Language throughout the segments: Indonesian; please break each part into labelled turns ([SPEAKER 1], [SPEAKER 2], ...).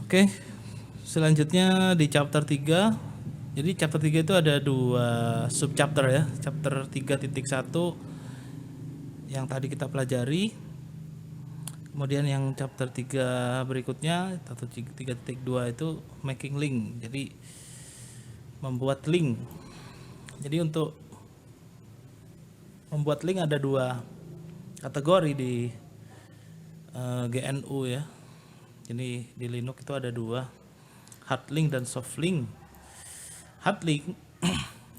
[SPEAKER 1] Oke, selanjutnya di chapter 3. Jadi chapter 3 itu ada dua sub chapter ya. Chapter 3.1 yang tadi kita pelajari. Kemudian yang chapter 3 berikutnya atau 3.2 itu making link. Jadi membuat link. Jadi untuk membuat link ada dua kategori di GNU ya. Jadi di Linux itu ada dua, hard link dan soft link. Hard link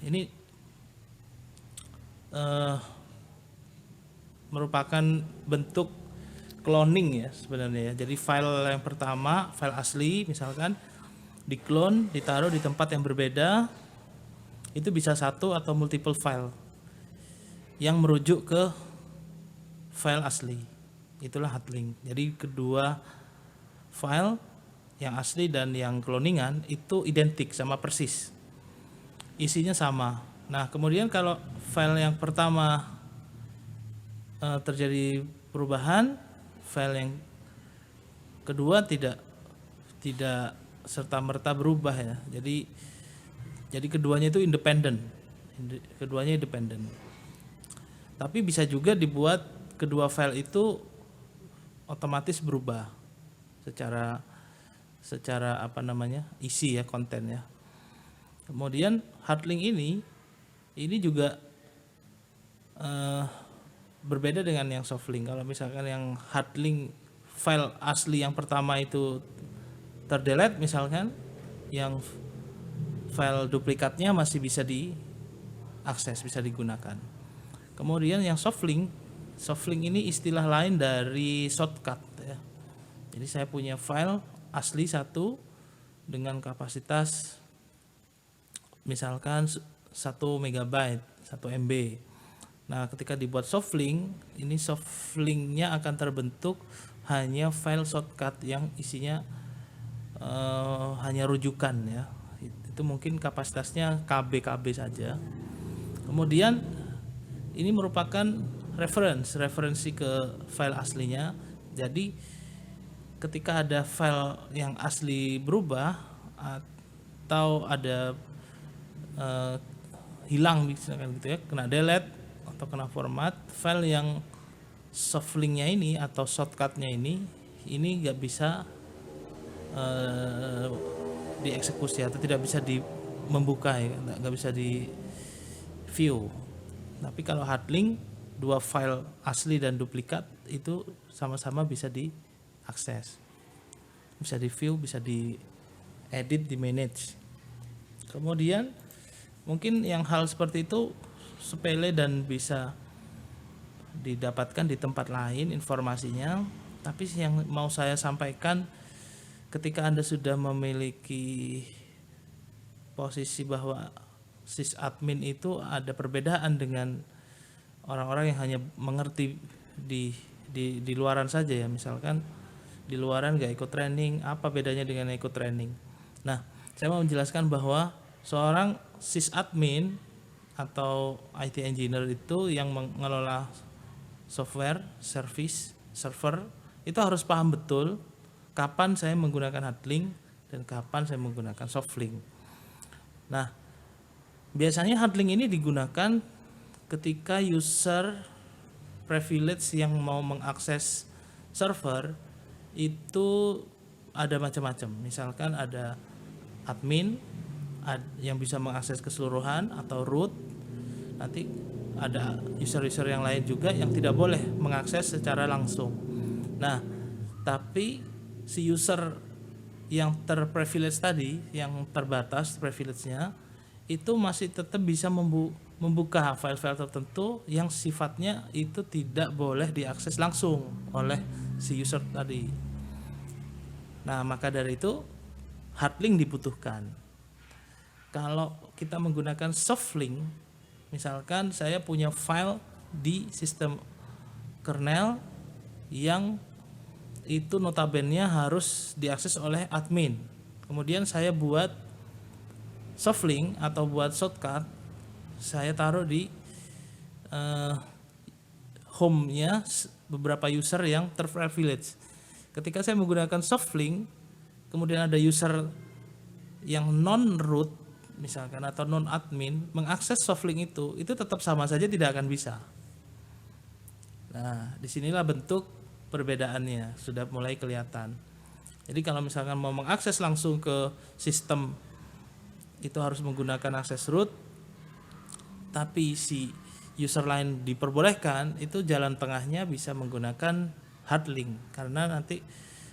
[SPEAKER 1] ini merupakan bentuk cloning ya sebenarnya ya. Jadi file yang pertama, file asli misalkan diklon, ditaruh di tempat yang berbeda, itu bisa satu atau multiple file yang merujuk ke file asli. Itulah hard link. Jadi kedua file yang asli dan yang cloningan itu identik sama persis. Isinya sama. Nah, kemudian kalau file yang pertama terjadi perubahan, file yang kedua tidak serta merta berubah ya. Jadi keduanya itu independen. Keduanya independen. Tapi bisa juga dibuat kedua file itu otomatis berubah secara apa namanya? Isi ya, konten ya. Kemudian hard link ini juga berbeda dengan yang soft link. Kalau misalkan yang hard link file asli yang pertama itu terdelete misalkan, yang file duplikatnya masih bisa diakses, bisa digunakan. Kemudian yang soft link ini istilah lain dari shortcut ya. Jadi saya punya file asli satu dengan kapasitas misalkan 1 megabyte, 1 MB. Nah, ketika dibuat soft link, ini soft linknya akan terbentuk hanya file shortcut yang isinya hanya rujukan ya. Itu mungkin kapasitasnya KB saja. Kemudian ini merupakan referensi ke file aslinya. Jadi ketika ada file yang asli berubah atau ada hilang misalkan gitu ya, kena delete atau kena format, file yang soft linknya ini atau shortcutnya ini nggak bisa dieksekusi atau tidak bisa membuka ya, nggak bisa di view. Tapi kalau hard link, dua file asli dan duplikat itu sama-sama bisa diakses, bisa di view, bisa di edit, di manage. Kemudian mungkin yang hal seperti itu sepele dan bisa didapatkan di tempat lain informasinya, tapi yang mau saya sampaikan, ketika Anda sudah memiliki posisi bahwa sysadmin itu ada perbedaan dengan orang-orang yang hanya mengerti di luaran saja ya, misalkan di luaran gak ikut training, apa bedanya dengan ikut training. Nah, saya mau menjelaskan bahwa seorang sysadmin atau IT engineer itu yang mengelola software, service, server, itu harus paham betul kapan saya menggunakan hard link dan kapan saya menggunakan soft link. Nah, biasanya hard link ini digunakan ketika user privilege yang mau mengakses server itu ada macam-macam. Misalkan ada admin yang bisa mengakses keseluruhan atau root. Nanti ada user-user yang lain juga yang tidak boleh mengakses secara langsung. Nah, tapi si user yang terprivilege tadi, yang terbatas privilege-nya, itu masih tetap bisa membuka file-file tertentu yang sifatnya itu tidak boleh diakses langsung oleh si user tadi. Nah, maka dari itu hard link dibutuhkan. Kalau kita menggunakan soft link, misalkan saya punya file di sistem kernel yang itu notabene harus diakses oleh admin. Kemudian saya buat soft link atau buat shortcut, saya taruh di home-nya beberapa user yang terprivilege. Ketika saya menggunakan soft link, kemudian ada user yang non root misalkan atau non admin mengakses softlink itu tetap sama saja tidak akan bisa. Nah, disinilah bentuk perbedaannya sudah mulai kelihatan. Jadi kalau misalkan mau mengakses langsung ke sistem itu harus menggunakan akses root, tapi si user lain diperbolehkan, itu jalan tengahnya bisa menggunakan hard link karena nanti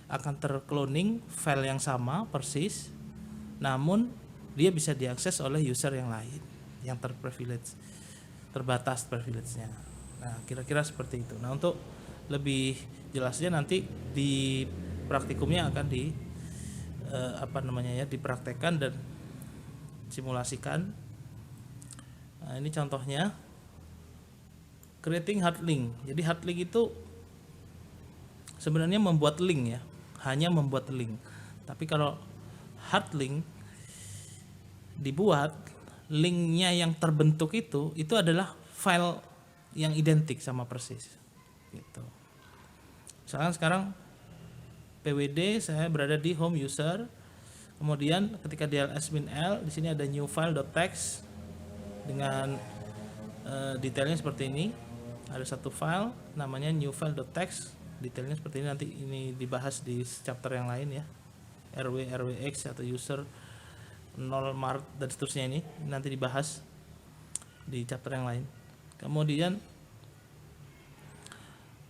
[SPEAKER 1] akan tercloning file yang sama persis, namun dia bisa diakses oleh user yang lain yang terbatas privilege-nya. Nah, kira-kira seperti itu. Nah, untuk lebih jelasnya nanti di praktikumnya akan dipraktekkan dan simulasikan. Nah, ini contohnya creating hard link. Jadi hard link itu sebenarnya membuat link ya, hanya membuat link. Tapi kalau hard link dibuat, linknya yang terbentuk itu adalah file yang identik sama persis gitu. Misalkan sekarang PWD saya berada di home user, kemudian ketika di ls-l di sini ada new file.txt dengan detailnya seperti ini. Ada satu file namanya new file.txt, detailnya seperti ini, nanti ini dibahas di chapter yang lain ya, rwx atau user 0 Maret dan seterusnya, ini nanti dibahas di chapter yang lain. Kemudian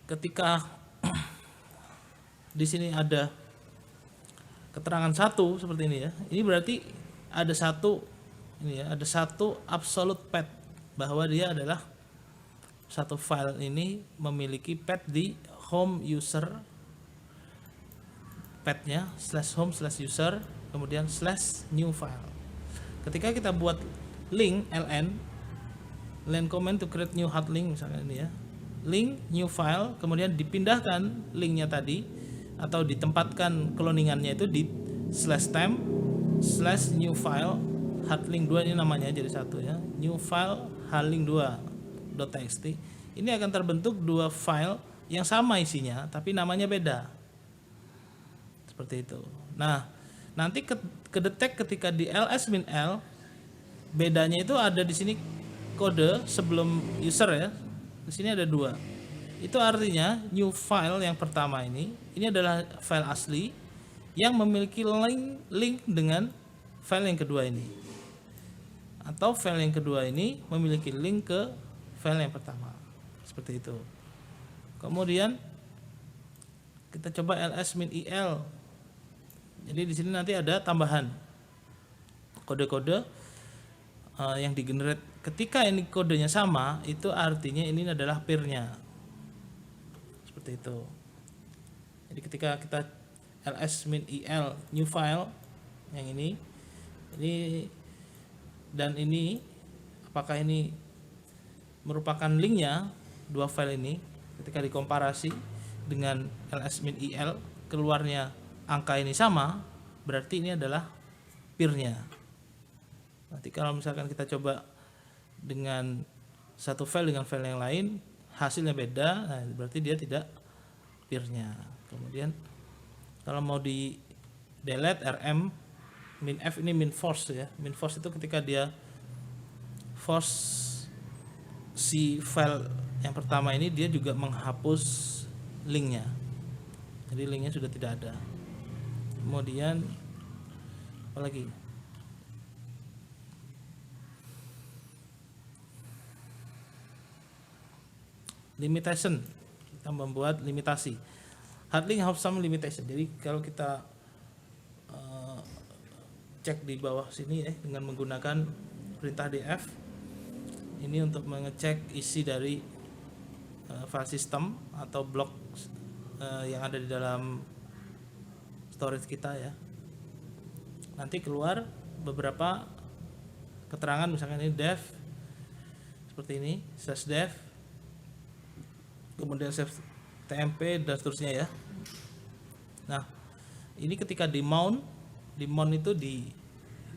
[SPEAKER 1] ketika di sini ada keterangan satu seperti ini ya, ini berarti ada satu absolute path, bahwa dia adalah satu file ini memiliki path di home user, pathnya /home/user kemudian /new file. Ketika kita buat link len command to create new hard link misalnya ini ya, link new file, kemudian dipindahkan linknya tadi atau ditempatkan cloningannya itu di /temp/new file hard link 2, ini namanya jadi satu ya, new file hard link 2.txt. Ini akan terbentuk dua file yang sama isinya tapi namanya beda. Seperti itu. Nah, nanti kedetek ketika di ls-l bedanya itu ada di sini kode sebelum user ya. Di sini ada 2. Itu artinya new file yang pertama ini adalah file asli yang memiliki link dengan file yang kedua ini. Atau file yang kedua ini memiliki link ke file yang pertama. Seperti itu. Kemudian kita coba ls-il. Jadi di sini nanti ada tambahan kode-kode yang digenerate. Ketika ini kodenya sama, itu artinya ini adalah peer-nya. Seperti itu. Jadi ketika kita ls-il new file yang ini dan ini, apakah ini merupakan linknya dua file ini, ketika dikomparasi dengan ls-il keluarnya angka ini sama, berarti ini adalah peer-nya. Nanti kalau misalkan kita coba dengan satu file dengan file yang lain, hasilnya beda, nah berarti dia tidak peer-nya. Kemudian kalau mau di delete rm -f ini min force ya. Min force itu ketika dia force si file yang pertama ini, dia juga menghapus linknya. Jadi linknya sudah tidak ada. Kemudian apa lagi? Limitation, kita membuat limitasi. Hard link have some limitation. Jadi kalau kita cek di bawah sini ya, dengan menggunakan perintah df ini untuk mengecek isi dari file system atau blok yang ada di dalam storage kita ya. Nanti keluar beberapa keterangan, misalkan ini def seperti ini, /def, kemudian tmp dan seterusnya ya. Nah, ini ketika di mount itu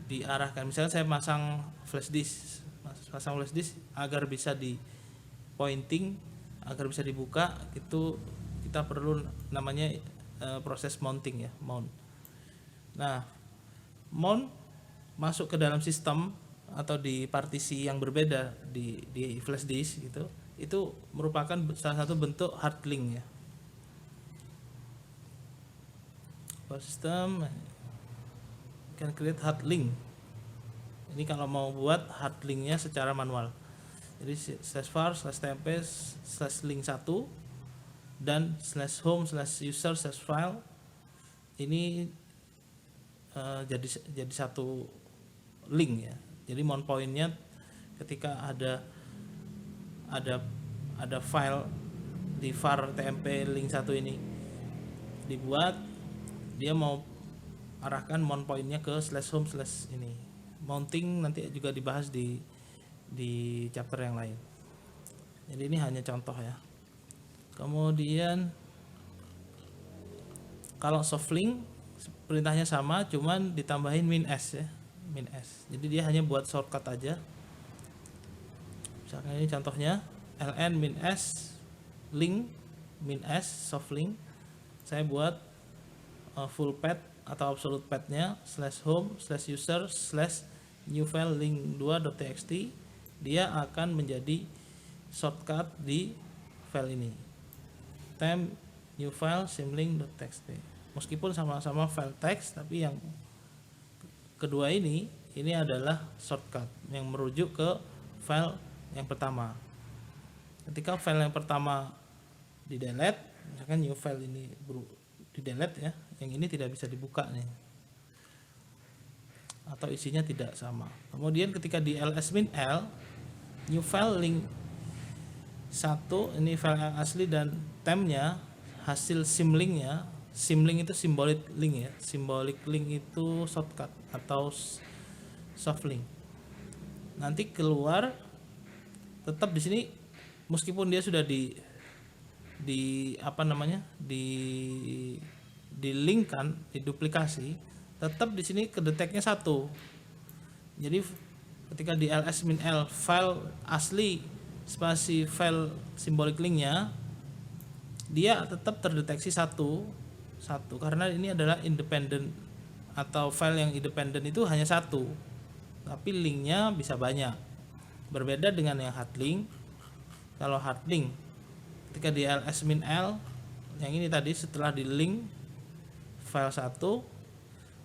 [SPEAKER 1] diarahkan. Misalnya saya pasang flash disk agar bisa di pointing, agar bisa dibuka, itu kita perlu namanya proses mounting ya, mount. Nah, mount masuk ke dalam sistem atau di partisi yang berbeda di flash disk gitu, itu merupakan salah satu bentuk hard link ya. File system can create hard link. Ini kalau mau buat hard linknya secara manual. Jadi /var/temp /link 1 dan /home/user/file ini jadi satu link ya. Jadi mount pointnya ketika ada file di var tmp link 1 ini dibuat, dia mau arahkan mount pointnya ke /home/ ini. Mounting nanti juga dibahas di chapter yang lain. Jadi ini hanya contoh ya. Kemudian kalau soft link perintahnya sama, cuman ditambahin -s ya, -s. Jadi dia hanya buat shortcut aja. Misalkan ini contohnya ln -s link -s soft link. Saya buat full path atau absolute path-nya /home/user/new file link2.txt. Dia akan menjadi shortcut di file ini, temp new file symlink.txt. Meskipun sama-sama file teks, tapi yang kedua ini adalah shortcut yang merujuk ke file yang pertama. Ketika file yang pertama di delete, misalkan new file ini di delete ya, yang ini tidak bisa dibuka nih, atau isinya tidak sama. Kemudian ketika di ls-l new file link 1 ini file yang asli dan tempnya hasil symlinknya. Symlink itu symbolic link ya. Symbolic link itu shortcut atau soft link. Nanti keluar tetap di sini meskipun dia sudah di linkkan, diduplikasi, tetap di sini kedeteknya 1. Jadi ketika di ls-l file asli spasi file symbolic linknya, dia tetap terdeteksi satu karena ini adalah independent atau file yang independen itu hanya satu, tapi linknya bisa banyak. Berbeda dengan yang hard link. Kalau hard link ketika di ls-l yang ini tadi setelah di link file 1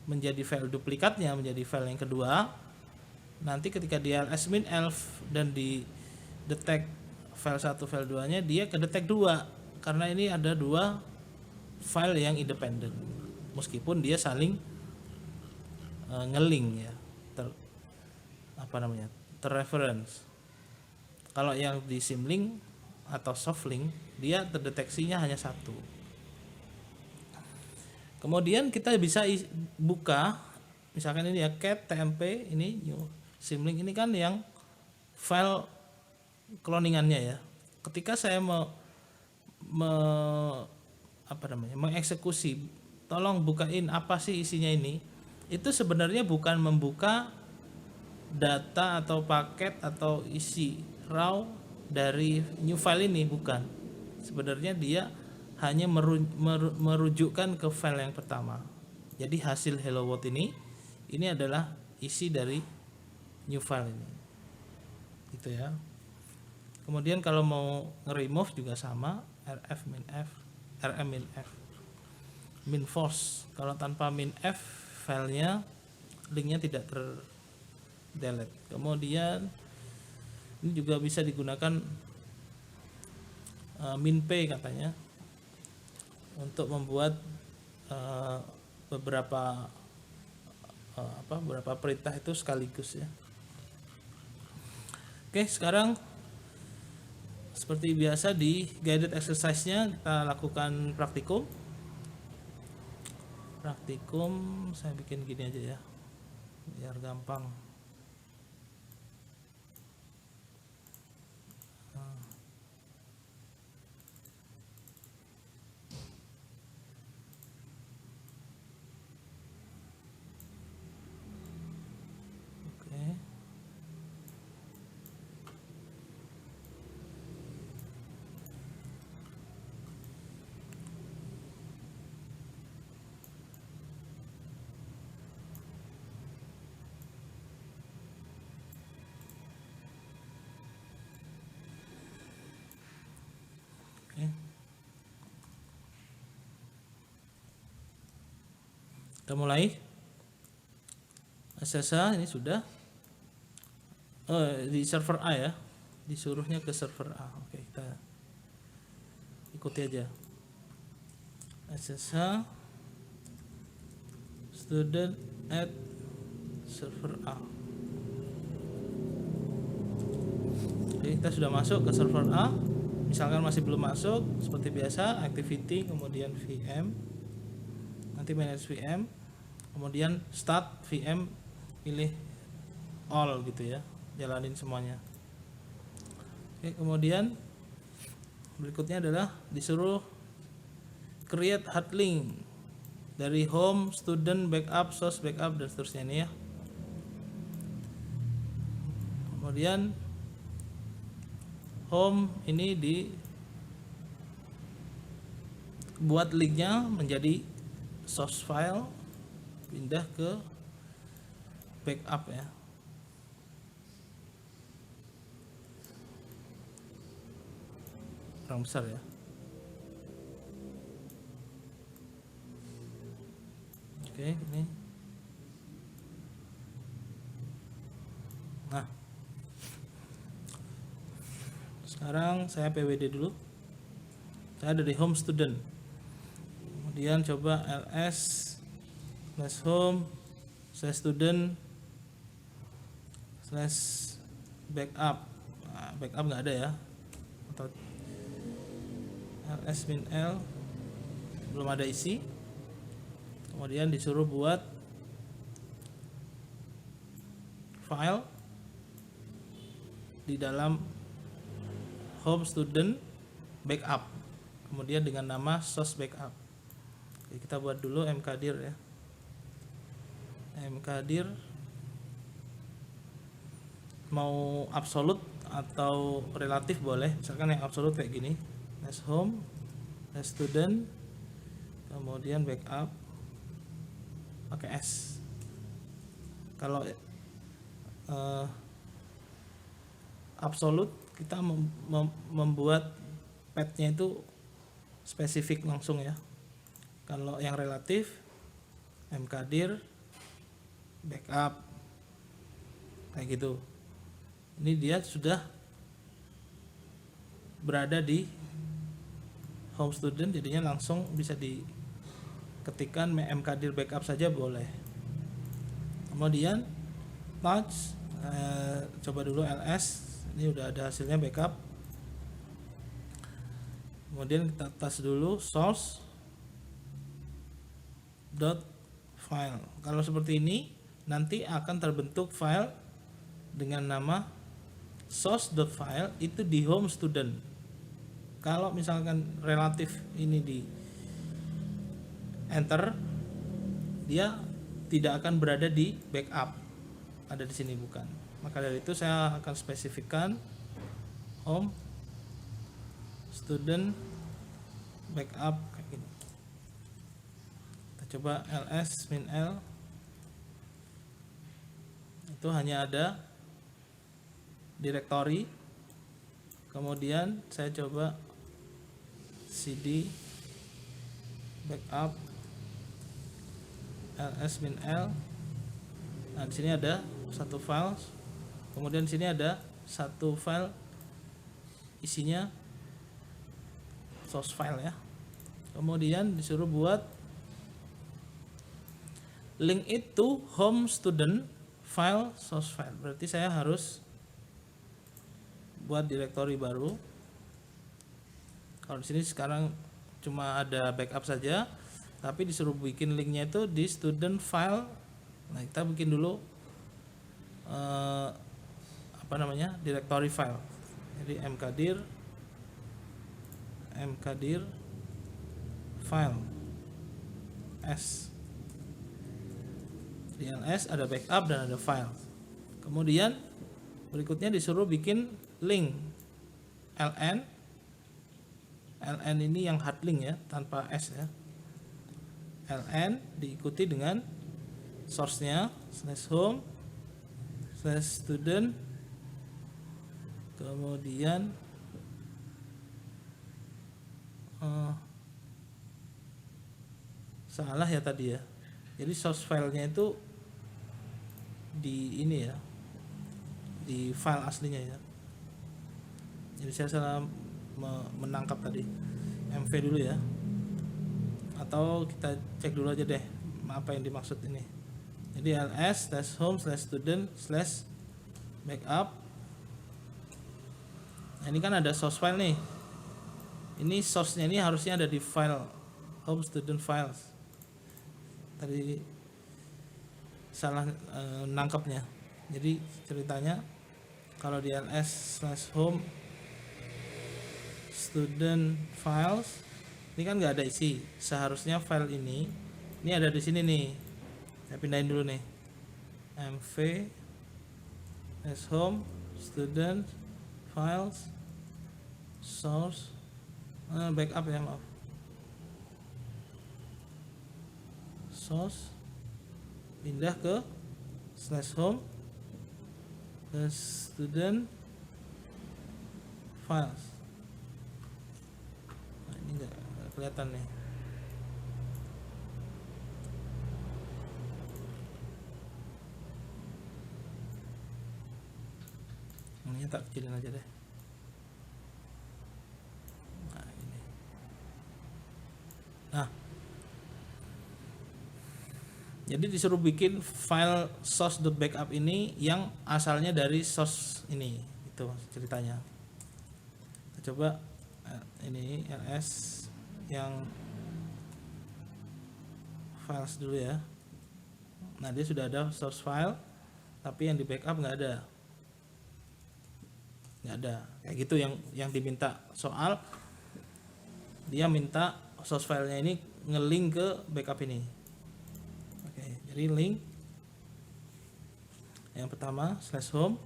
[SPEAKER 1] menjadi file duplikatnya menjadi file yang kedua, nanti ketika di ls-l dan di detect file 1 file 2 nya, dia kedetek 2 karena ini ada 2 file yang independen meskipun dia saling ngelink ya, terreference. Kalau yang di symlink atau soft link, dia terdeteksinya hanya 1. Kemudian kita bisa buka, misalkan ini ya cat tmp ini new symlink, ini kan yang file cloningannya ya. Ketika saya mengeksekusi, tolong bukain apa sih isinya ini, itu sebenarnya bukan membuka data atau paket atau isi raw dari new file ini, bukan. Sebenarnya dia hanya merujukkan ke file yang pertama. Jadi hasil hello world ini adalah isi dari new file ini, gitu ya. Kemudian kalau mau nge-remove juga sama, rm-f min-force. Kalau tanpa min-f filenya linknya tidak delete. Kemudian ini juga bisa digunakan min-p katanya untuk membuat beberapa perintah itu sekaligus ya. Oke, sekarang seperti biasa di guided exercise-nya kita lakukan praktikum. Saya bikin gini aja ya, biar gampang. Kita mulai. SSH ini sudah. Di server A ya. Disuruhnya ke server A. Oke, kita ikuti aja. SSH student at server A. Oke, kita sudah masuk ke server A. Misalkan masih belum masuk, seperti biasa activity, kemudian VM, nanti manage VM, kemudian start VM, pilih all gitu ya, jalanin semuanya. Oke, kemudian berikutnya adalah disuruh create hard link dari home, student, backup, source backup, dan seterusnya ini ya. Kemudian home ini buat linknya menjadi source file, pindah ke backup ya. Kurang besar ya. Oke, ini. Nah, sekarang saya PWD dulu. Saya ada di home student. Kemudian coba ls/home/student/backup. Nah, backup nggak ada ya. Atau ls-l belum ada isi. Kemudian disuruh buat file di dalam home student backup, kemudian dengan nama source backup. Oke, kita buat dulu mkdir ya. Mkdir mau absolut atau relatif boleh. Misalkan yang absolut kayak gini, home student kemudian backup pakai S. Kalau absolut kita membuat path-nya itu spesifik langsung ya. Kalau yang relatif mkdir backup kayak gitu. Ini dia sudah berada di home student, jadinya langsung bisa diketikkan mkdir backup saja boleh. Kemudian touch, coba dulu ls, ini udah ada hasilnya backup. Kemudian kita touch dulu source .file. Kalau seperti ini nanti akan terbentuk file dengan nama source.file itu di home student. Kalau misalkan relatif ini di enter, dia tidak akan berada di backup, ada di sini bukan. Maka dari itu saya akan spesifikkan home student backup kayak gini. Kita coba ls-l, itu hanya ada directory. Kemudian saya coba cd backup ls-l. Nah, di sini ada satu file. Kemudian di sini ada satu file isinya source file ya. Kemudian disuruh buat link itu home student file source file. Berarti saya harus buat directory baru. Kalau di sini sekarang cuma ada backup saja, tapi disuruh bikin linknya itu di student file. Nah, kita bikin dulu directory file. Jadi mkdir file s. Di ls ada backup dan ada file. Kemudian berikutnya disuruh bikin link ln ini yang hard link ya, tanpa s ya. ln diikuti dengan source-nya /home/student, kemudian salah ya tadi ya, Jadi source filenya itu di ini ya, di file aslinya ya. Jadi saya salah menangkap tadi MV dulu ya, atau kita cek dulu aja deh apa yang dimaksud ini. Jadi ls/home/student/backup. Nah, ini kan ada source file nih. Ini source-nya ini harusnya ada di file home student files. Tadi salah nangkapnya. Jadi ceritanya kalau di ls/home student files ini kan nggak ada isi. Seharusnya file ini ada di sini nih. Saya pindahin dulu nih. mv home student files source backup ya, maaf, source, pindah ke /home ke student files. Nah, ini enggak kelihatan nih. Ini tak kecilin aja deh. Nah, ini. Nah, jadi disuruh bikin file source.backup ini yang asalnya dari source ini, itu ceritanya. Kita coba ini ls yang files dulu ya. Nah, dia sudah ada source file, tapi yang di backup nggak ada. Kayak gitu yang diminta soal. Dia minta source filenya ini ngelink ke backup ini. Oke, jadi link yang pertama /home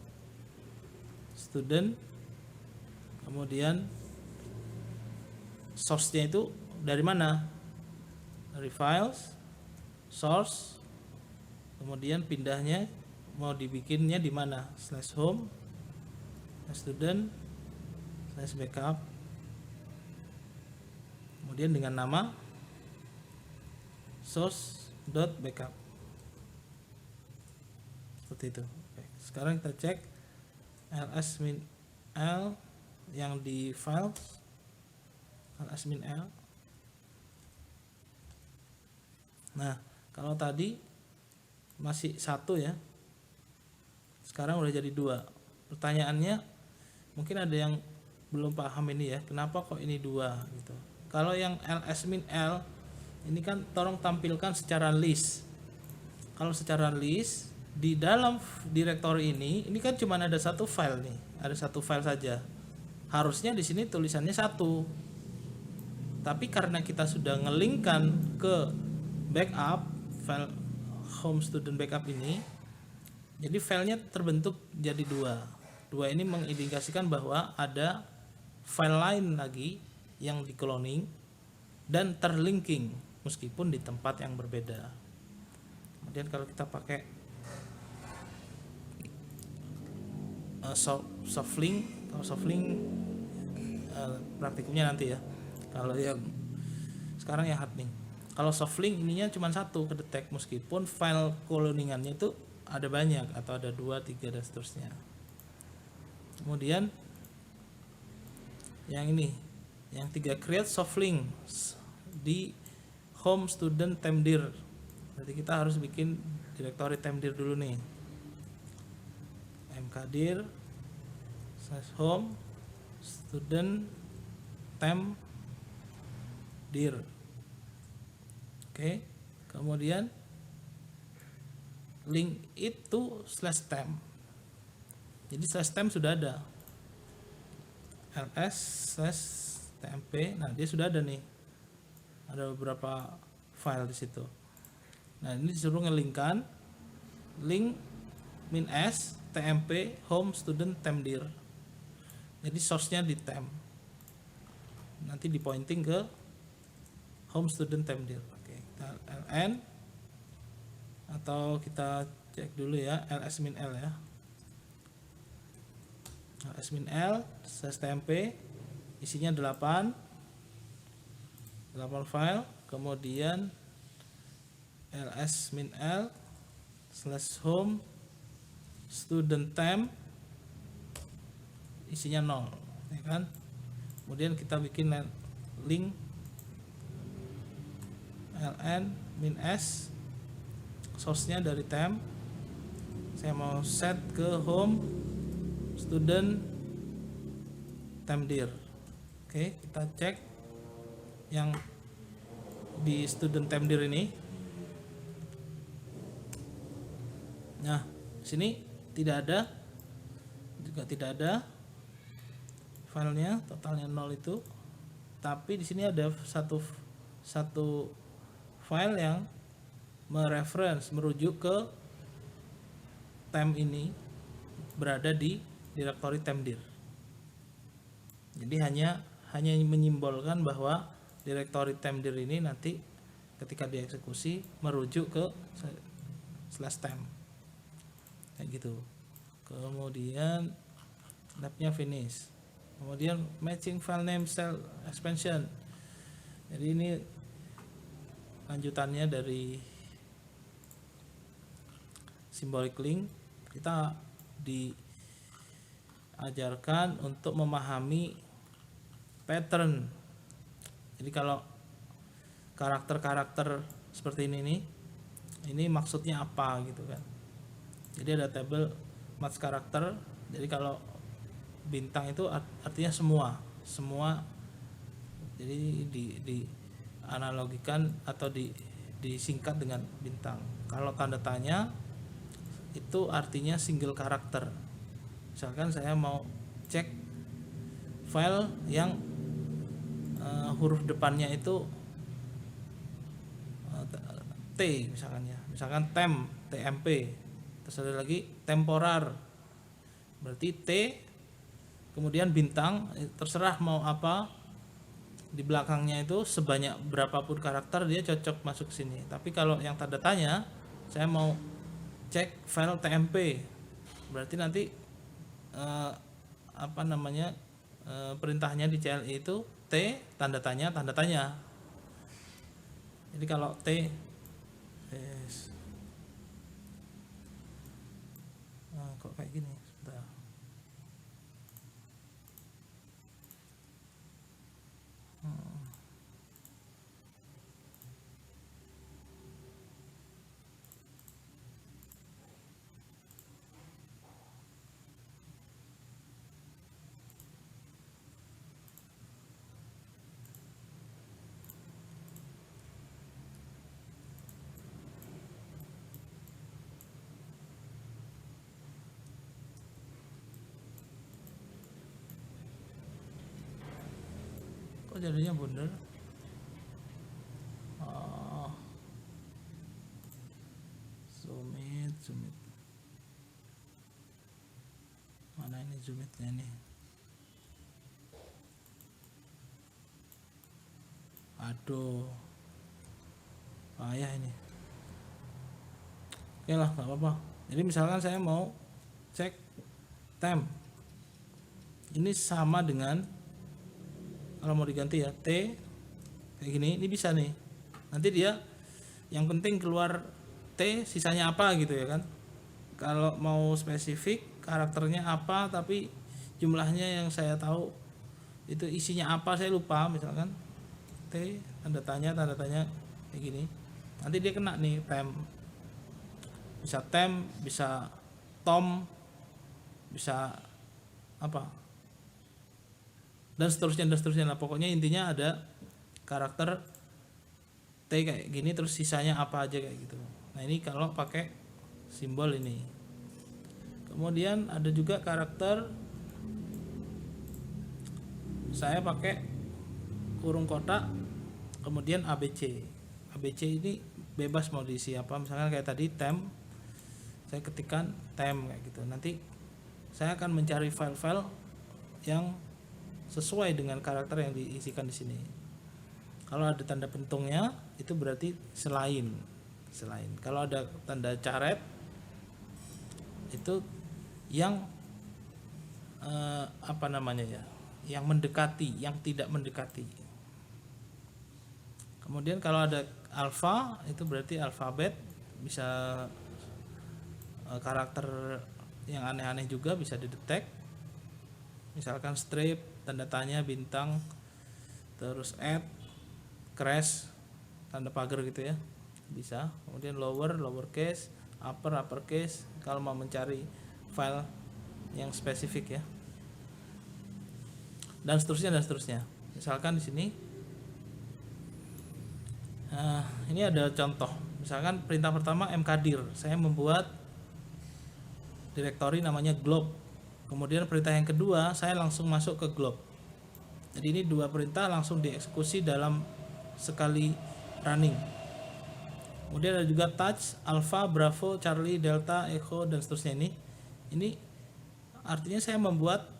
[SPEAKER 1] student, kemudian source-nya itu dari mana? Dari files, source, kemudian pindahnya mau dibikinnya di mana? /home student /backup, kemudian dengan nama source.backup, seperti itu. Oke, sekarang kita cek ls-l yang di files, ls-l. Nah, kalau tadi masih 1 ya, sekarang udah jadi 2. Pertanyaannya mungkin ada yang belum paham ini ya, kenapa kok ini 2 gitu. Kalau yang ls-l ini kan tolong tampilkan secara list. Kalau secara list di dalam directory ini kan cuma ada satu file nih, ada satu file saja. Harusnya di sini tulisannya 1. Tapi karena kita sudah ngelingkan ke backup file home student backup ini, jadi filenya terbentuk jadi 2. 2 ini mengindikasikan bahwa ada file lain lagi yang di cloning dan terlinking meskipun di tempat yang berbeda. Kemudian kalau kita pakai softlink, kalau softlink praktikumnya nanti ya. Kalau yang sekarang ya hardlink. Kalau softlink ininya cuma 1 kedetek meskipun file cloningannya itu ada banyak atau ada 2, 3 dan seterusnya. Kemudian yang ini, yang 3 create softlink di home student temdir. Berarti kita harus bikin directory temdir dulu nih. mkdir /home student temdir. Oke, kemudian link itu /temp. Jadi /temp sudah ada, ls/tmp. Nah, dia sudah ada nih, ada beberapa file di situ. Nah, ini disuruh ngelingkan link -s tmp home student temdir. Jadi source-nya di temp, nanti di pointing ke home student temdir. Oke, kita ln atau kita cek dulu ya ls-l ya. ls-l /tmp isinya 8 file, kemudian ls min l slash home student temp isinya 0, ya kan. Kemudian kita bikin link ln min s, source-nya dari temp, saya mau set ke home student temp.dir. Oke, kita cek yang di student temp.dir ini. Nah, sini tidak ada, juga tidak ada filenya, totalnya 0 itu. Tapi di sini ada satu file yang mereference, merujuk ke temp ini, berada di direktori temp.dir. Jadi hanya menyimbolkan bahwa direktori temp.dir ini nanti ketika dieksekusi merujuk ke /temp kayak gitu. Kemudian tabnya finish, kemudian matching file name cell expansion. Jadi ini lanjutannya dari symbolic link. Kita diajarkan untuk memahami pattern. Jadi kalau karakter-karakter seperti ini nih, ini maksudnya apa gitu kan. Jadi ada tabel match karakter. Jadi kalau bintang itu artinya semua. Jadi di analogikan atau disingkat dengan bintang. Kalau tanda tanya itu artinya single karakter. Misalkan saya mau cek file yang huruf depannya itu T misalkan ya, misalkan TMP, terus ada lagi temporar, berarti T kemudian bintang, terserah mau apa di belakangnya itu, sebanyak berapapun karakter dia cocok masuk ke sini. Tapi kalau yang tanda tanya, saya mau cek file TMP, berarti nanti perintahnya di CLI itu T tanda tanya. Jadi kalau T kok kayak gini, sebentar. Kok jadinya bundel? Zoom it. Mana ini zoom it-nya nih? Aduh, payah ini. Oke lah, nggak apa-apa. Jadi misalkan saya mau cek temp, ini sama dengan, kalau mau diganti ya T kayak gini, ini bisa nih. Nanti dia yang penting keluar T, sisanya apa gitu ya kan. Kalau mau spesifik karakternya apa tapi jumlahnya yang saya tahu itu isinya apa saya lupa, misalkan T tanda tanya kayak gini, nanti dia kena nih temp. Bisa temp, bisa tom, bisa apa dan seterusnya. Nah, pokoknya intinya ada karakter T kayak gini, terus sisanya apa aja kayak gitu. Nah, ini kalau pakai simbol ini. Kemudian ada juga karakter, saya pakai kurung kotak kemudian ABC ini bebas mau diisi apa. Misalkan kayak tadi temp, saya ketikkan temp kayak gitu. Nanti saya akan mencari file-file yang sesuai dengan karakter yang diisikan di sini. Kalau ada tanda pentungnya itu berarti selain. Kalau ada tanda caret itu yang yang mendekati, yang tidak mendekati. Kemudian kalau ada alpha itu berarti alfabet, bisa karakter yang aneh-aneh juga bisa didetek, misalkan strip, tanda tanya, bintang, terus add, crash, tanda pagar gitu ya, bisa. Kemudian lowercase, uppercase kalau mau mencari file yang spesifik ya, dan seterusnya. Misalkan di sini ini ada contoh, misalkan perintah pertama mkdir, saya membuat direktori namanya globe. Kemudian perintah yang kedua saya langsung masuk ke globe. Jadi ini dua perintah langsung dieksekusi dalam sekali running. Kemudian ada juga touch, alpha, bravo, charlie, delta, echo, dan seterusnya. Ini artinya saya membuat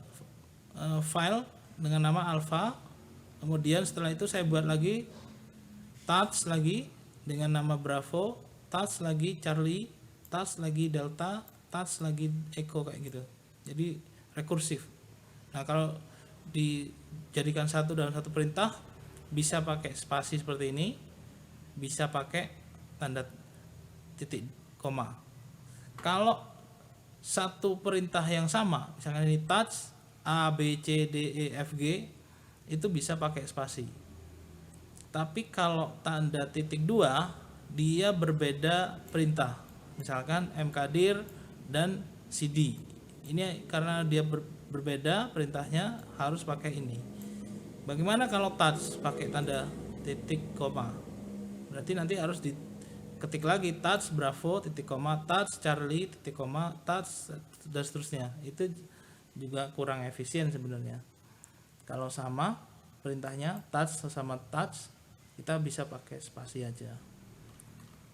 [SPEAKER 1] file dengan nama alpha. Kemudian setelah itu saya buat lagi touch lagi dengan nama bravo, touch lagi charlie, touch lagi delta, touch lagi echo, kayak gitu. Jadi rekursif. Nah, kalau dijadikan satu dalam satu perintah, bisa pakai spasi seperti ini, bisa pakai tanda titik koma. Kalau satu perintah yang sama, misalkan ini touch A B C D E F G, itu bisa pakai spasi. Tapi kalau tanda titik 2, dia berbeda perintah. Misalkan mkdir dan cd. Ini karena dia berbeda perintahnya, harus pakai ini. Bagaimana kalau touch pakai tanda titik koma? Berarti nanti harus diketik lagi touch bravo titik koma, touch charlie titik koma, touch, dan seterusnya. Itu juga kurang efisien sebenarnya. Kalau sama perintahnya touch sama touch, kita bisa pakai spasi aja.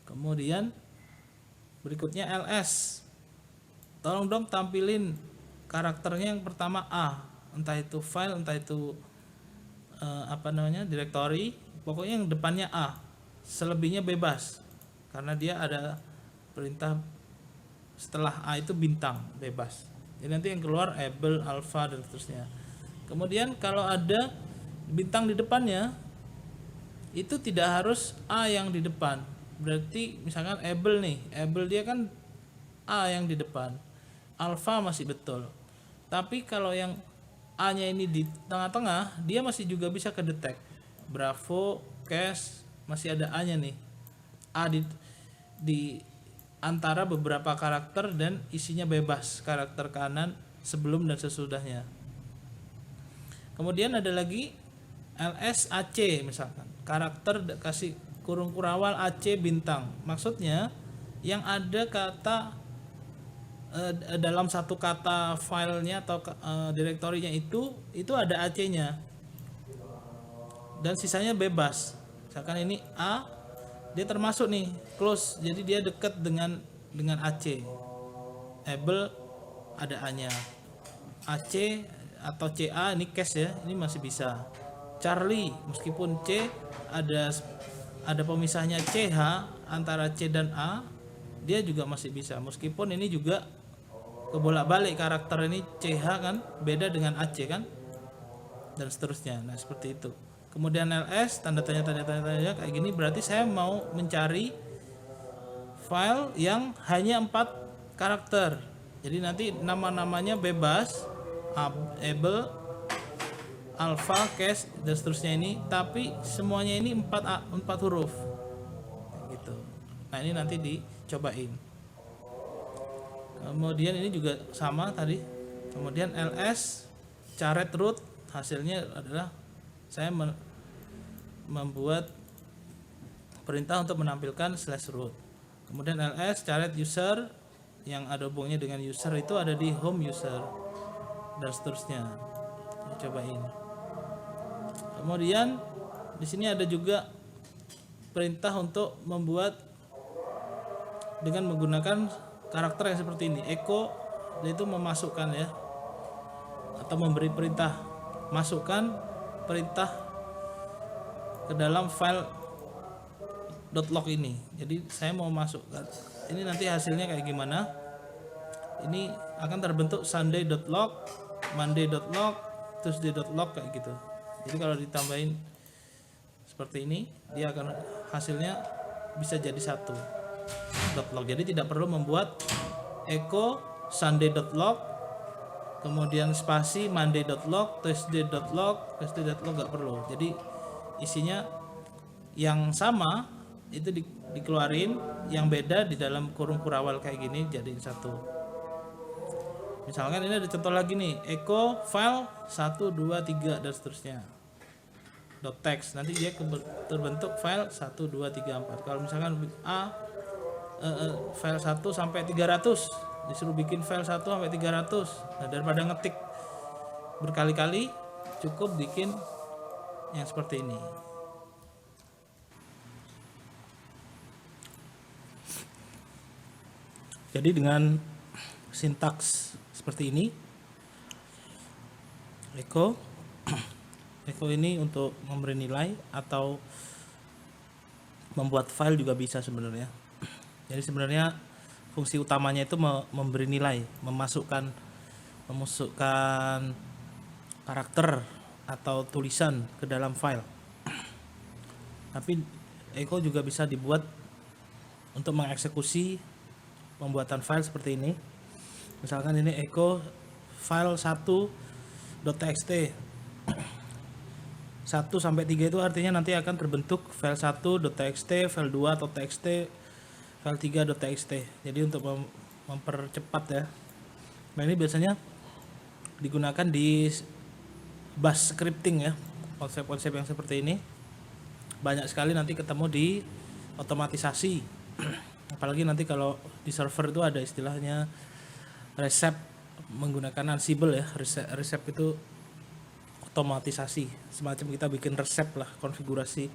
[SPEAKER 1] Kemudian berikutnya ls. Tolong dong tampilin karakternya yang pertama A, entah itu file, entah itu directory, pokoknya yang depannya A. Selebihnya bebas, karena dia ada perintah setelah A itu bintang, bebas. Jadi nanti yang keluar able, alpha, dan seterusnya. Kemudian kalau ada bintang di depannya, itu tidak harus A yang di depan. Berarti misalkan able nih, able dia kan A yang di depan, alpha masih betul. Tapi kalau yang A nya ini di tengah-tengah, dia masih juga bisa kedetek. Bravo, cache, masih ada A nya nih. A di antara beberapa karakter dan isinya bebas, karakter kanan sebelum dan sesudahnya. Kemudian ada lagi LSAC, misalkan karakter kasih kurung kurawal AC bintang. Maksudnya yang ada kata dalam satu kata filenya atau direktorinya itu ada AC-nya, dan sisanya bebas. Misalkan ini A, dia termasuk nih close, jadi dia dekat dengan AC. Able ada A-nya, AC atau CA ini cache ya, ini masih bisa. Charlie meskipun C ada pemisahnya CH antara C dan A, dia juga masih bisa, meskipun ini juga kebolak-balik karakter ini CH kan beda dengan AC kan, dan seterusnya. Nah seperti itu. Kemudian ls tanda tanya kayak gini, berarti saya mau mencari file yang hanya 4 karakter. Jadi nanti nama-namanya bebas, able, alpha, cache, dan seterusnya ini, tapi semuanya ini 4 huruf gitu. Nah ini nanti dicobain. Kemudian ini juga sama tadi. Kemudian ls caret root, hasilnya adalah saya membuat perintah untuk menampilkan /root. Kemudian ls caret user, yang ada hubungannya dengan user itu ada di home user, dan seterusnya. Cobain. Kemudian di sini ada juga perintah untuk membuat dengan menggunakan karakter yang seperti ini. Echo itu memasukkan ya, atau memberi perintah, masukkan perintah ke dalam file .log ini. Jadi saya mau masukkan ini, nanti hasilnya kayak gimana. Ini akan terbentuk sunday.log, monday.log, tuesday.log kayak gitu. Jadi kalau ditambahin seperti ini, dia akan hasilnya bisa jadi satu dot log. Jadi tidak perlu membuat echo sunday.log kemudian spasi monday.log, tuesday.log, nggak perlu. Jadi isinya yang sama itu dikeluarin, yang beda di dalam kurung kurawal kayak gini jadiin satu. Misalkan ini ada contoh lagi nih, echo file 1 2 3 dan seterusnya. .text nanti dia terbentuk file 1 2 3 4. Kalau misalkan file 1 sampai 300, disuruh bikin file 1 sampai 300. Nah, daripada ngetik berkali-kali, cukup bikin yang seperti ini. Jadi dengan sintaks seperti ini, echo ini untuk memberi nilai atau membuat file juga bisa sebenarnya. Jadi sebenarnya fungsi utamanya itu memberi nilai, memasukkan karakter atau tulisan ke dalam file. Tapi echo juga bisa dibuat untuk mengeksekusi pembuatan file seperti ini. Misalkan ini echo file 1.txt 1 sampai 3 itu artinya nanti akan terbentuk file 1.txt, file 2.txt, file 3.txt. Jadi untuk mempercepat ya. Nah, ini biasanya digunakan di bash scripting ya. Konsep-konsep yang seperti ini banyak sekali nanti ketemu di otomatisasi. Apalagi nanti kalau di server itu ada istilahnya resep menggunakan Ansible ya. Resep itu otomatisasi, semacam kita bikin resep lah, konfigurasi,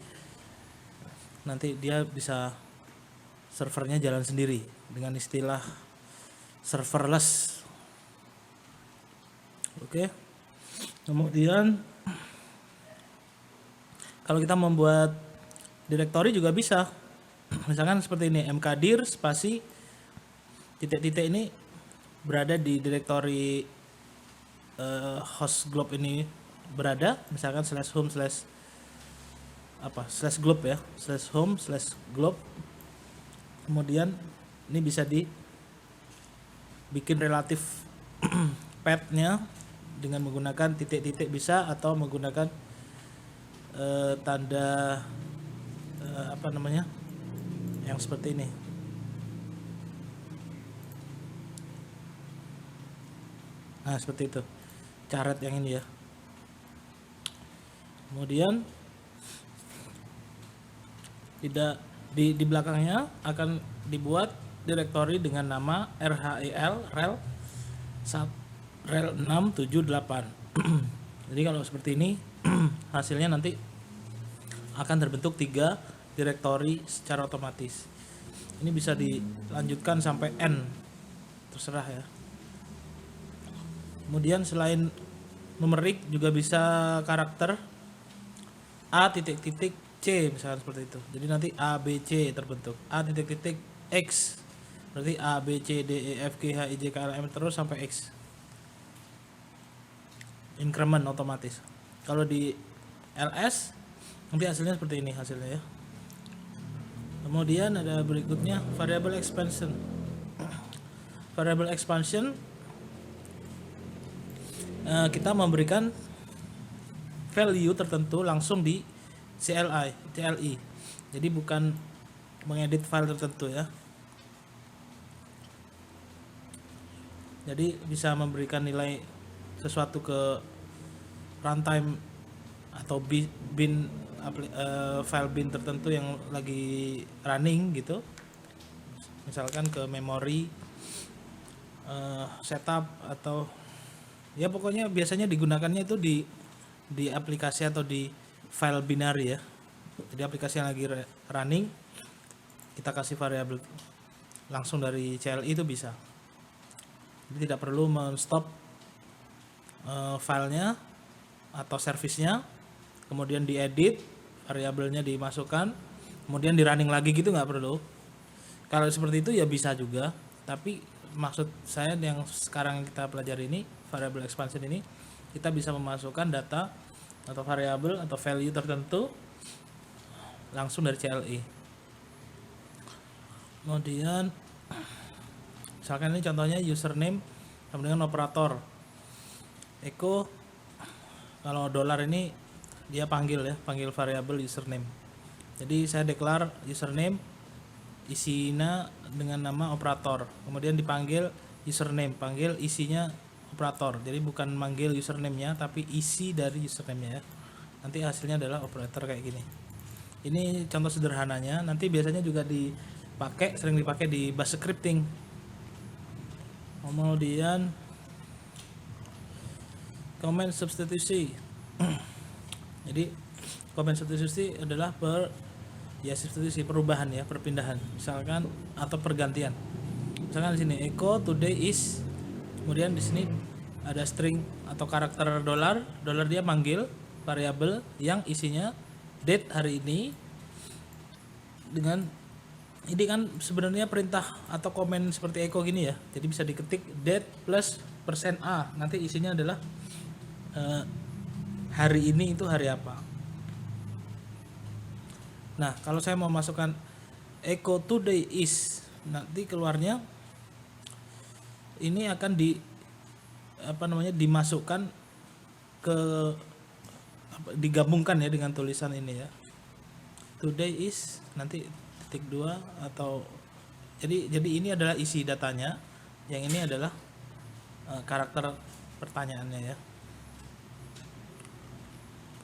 [SPEAKER 1] nanti dia bisa servernya jalan sendiri dengan istilah serverless. Oke. Kemudian kalau kita membuat direktori juga bisa, misalkan seperti ini, mkdir spasi titik-titik ini berada di direktori host globe ini berada, misalkan /home /globe ya, /home /globe. Kemudian ini bisa dibikin relatif path-nya dengan menggunakan titik-titik bisa, atau menggunakan tanda yang seperti ini. Nah, seperti itu caret yang ini ya. Kemudian di belakangnya akan dibuat direktori dengan nama rel 678. Jadi kalau seperti ini hasilnya nanti akan terbentuk 3 direktori secara otomatis. Ini bisa dilanjutkan sampai n, terserah ya. Kemudian selain numerik juga bisa karakter A_C misalnya seperti itu. Jadi nanti ABC terbentuk A_X, berarti A B C D E F G H I J K L M terus sampai X. Increment otomatis. Kalau di LS nanti hasilnya seperti ini hasilnya ya. Kemudian ada berikutnya variable expansion. Variable expansion kita memberikan value tertentu langsung di CLI. Jadi bukan mengedit file tertentu ya. Jadi bisa memberikan nilai sesuatu ke runtime atau file bin tertentu yang lagi running gitu. Misalkan ke memori setup, atau ya pokoknya biasanya digunakannya itu di aplikasi atau di file binary ya. Jadi aplikasi yang lagi running kita kasih variabel langsung dari CLI itu bisa. Jadi tidak perlu men-stop filenya atau servisnya, kemudian diedit, variabelnya dimasukkan, kemudian di running lagi gitu, nggak perlu. Kalau seperti itu ya bisa juga, tapi maksud saya yang sekarang kita pelajari ini, variable expansion ini, kita bisa memasukkan data atau variabel atau value tertentu langsung dari CLI. Kemudian misalkan ini contohnya username sama dengan operator echo. Kalau dolar ini dia panggil variabel username. Jadi saya declare username, isinya dengan nama operator, kemudian dipanggil username, panggil isinya operator. Jadi bukan manggil username-nya tapi isi dari username-nya ya. Nanti hasilnya adalah operator kayak gini. Ini contoh sederhananya, nanti biasanya juga sering dipakai di bash scripting. Kemudian comment substitusi. Jadi comment substitusi adalah substitusi, perubahan ya, perpindahan. Misalkan atau pergantian. Misalkan di sini echo today is, kemudian di sini ada string atau karakter dolar dia manggil variabel yang isinya date hari ini dengan ini kan sebenarnya perintah atau komen seperti echo gini ya. Jadi bisa diketik date plus %a, nanti isinya adalah hari ini itu hari apa. Nah, kalau saya mau masukkan echo today is, nanti keluarnya ini akan dimasukkan ke digabungkan ya dengan tulisan ini ya. Today is nanti titik 2 atau jadi ini adalah isi datanya, yang ini adalah karakter pertanyaannya ya.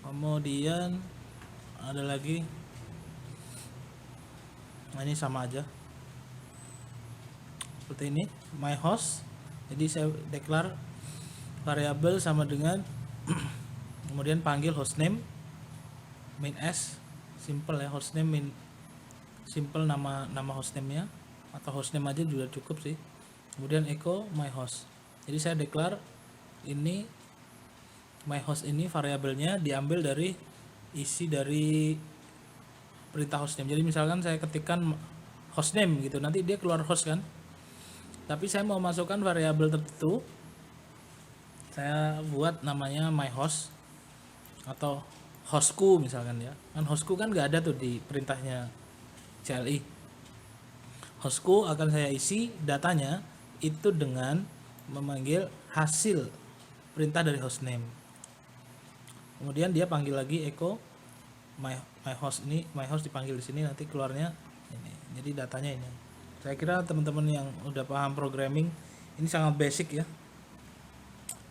[SPEAKER 1] Kemudian ada lagi, nah ini sama aja seperti ini, my host. Jadi saya declare variabel sama dengan kemudian panggil hostname min s, simple ya, hostname min simple nama hostname-nya, atau hostname aja juga cukup sih. Kemudian echo my host. Jadi saya declare ini my host, ini variabelnya diambil dari isi dari perintah hostname. Jadi misalkan saya ketikkan hostname gitu, nanti dia keluar host kan. Tapi saya mau masukkan variabel tertentu, saya buat namanya my host atau hostku misalkan ya. Kan hostku kan nggak ada tuh di perintahnya CLI. Hostku akan saya isi datanya itu dengan memanggil hasil perintah dari hostname. Kemudian dia panggil lagi echo my host, ini my host dipanggil di sini, nanti keluarnya ini. Jadi datanya ini. Saya kira teman-teman yang udah paham programming ini sangat basic ya.